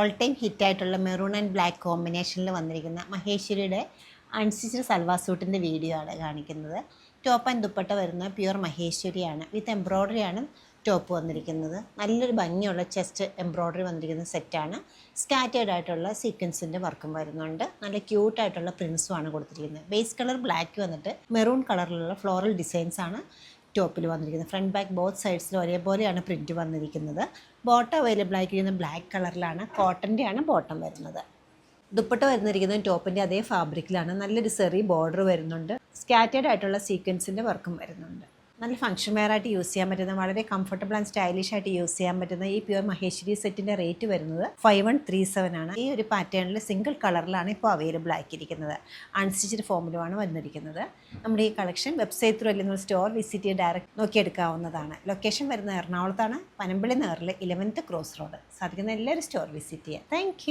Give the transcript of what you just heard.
All time ഹിറ്റായിട്ടുള്ള maroon and black കോമ്പിനേഷനിൽ വന്നിരിക്കുന്ന മഹേശ്വരിയുടെ അൺസ്റ്റിച്ചഡ് സൽവാർ സൂട്ടിൻ്റെ വീഡിയോ ആണ് കാണിക്കുന്നത്. ടോപ്പ് ആൻഡ് ദുപ്പട്ട വരുന്ന പ്യുവർ മഹേശ്വരിയാണ്. വിത്ത് എംബ്രോയ്ഡറിയാണ് ടോപ്പ് വന്നിരിക്കുന്നത്. നല്ലൊരു ഭംഗിയുള്ള ചെസ്റ്റ് എംബ്രോയ്ഡറി വന്നിരിക്കുന്ന സെറ്റാണ്. സ്കാറ്റേർഡ് ആയിട്ടുള്ള സീക്വൻസിൻ്റെ വർക്കും വരുന്നുണ്ട്. നല്ല ക്യൂട്ടായിട്ടുള്ള പ്രിൻസുമാണ് കൊടുത്തിരിക്കുന്നത്. ബേസ് കളർ ബ്ലാക്ക് വന്നിട്ട് മെറൂൺ കളറിലുള്ള ഫ്ലോറൽ ഡിസൈൻസ് ആണ് ടോപ്പിൽ വന്നിരിക്കുന്നത്. ഫ്രണ്ട് ബാക്ക് ബോത്ത് സൈഡ്സിൽ ഒരേപോലെയാണ് പ്രിൻറ്റ് വന്നിരിക്കുന്നത്. ബോട്ടം അവൈലബിൾ ആയിരിക്കുന്നത് ബ്ലാക്ക് കളറിലാണ്. കോട്ടൻ്റെയാണ് ബോട്ടം വരുന്നത്. ദുപ്പട്ട വരുന്നിരിക്കുന്നത് ടോപ്പിൻ്റെ അതേ ഫാബ്രിക്കിലാണ്. നല്ലൊരു സെറി ബോർഡർ വരുന്നുണ്ട്. സ്കാറ്റേർഡ് ആയിട്ടുള്ള സീക്വൻസിൻ്റെ വർക്കും വരുന്നുണ്ട്. നല്ല ഫംഗ്ഷൻ വെയർ ആയിട്ട് യൂസ് ചെയ്യാൻ പറ്റുന്ന, വളരെ കംഫർട്ടബിൾ ആൻഡ് സ്റ്റൈലിഷ് ആയിട്ട് യൂസ് ചെയ്യാൻ പറ്റുന്ന ഈ പ്യുവർ മഹേശ്വരി സെറ്റിൻ്റെ റേറ്റ് വരുന്നത് 5137 ആണ്. ഈ ഒരു പാറ്റേണിൽ സിംഗിൾ കളറിലാണ് ഇപ്പോൾ അവൈലബിൾ ആക്കിയിരിക്കുന്നത്. അൺസ്റ്റിച്ചഡ് ഫോമിലുമാണ് വന്നിരിക്കുന്നത്. നമ്മുടെ ഈ കളക്ഷൻ വെബ്സൈറ്റ് ത്രൂ അല്ലെങ്കിൽ സ്റ്റോർ വിസിറ്റ് ചെയ്ത് ഡയറക്റ്റ് നോക്കിയെടുക്കാവുന്നതാണ്. ലൊക്കേഷൻ വരുന്നത് എറണാകുളത്താണ്, പനമ്പള്ളി നേറിലെ 11th ക്രോസ് റോഡ്. സാധിക്കുന്ന എല്ലാവരും സ്റ്റോർ വിസിറ്റ് ചെയ്യുക. താങ്ക്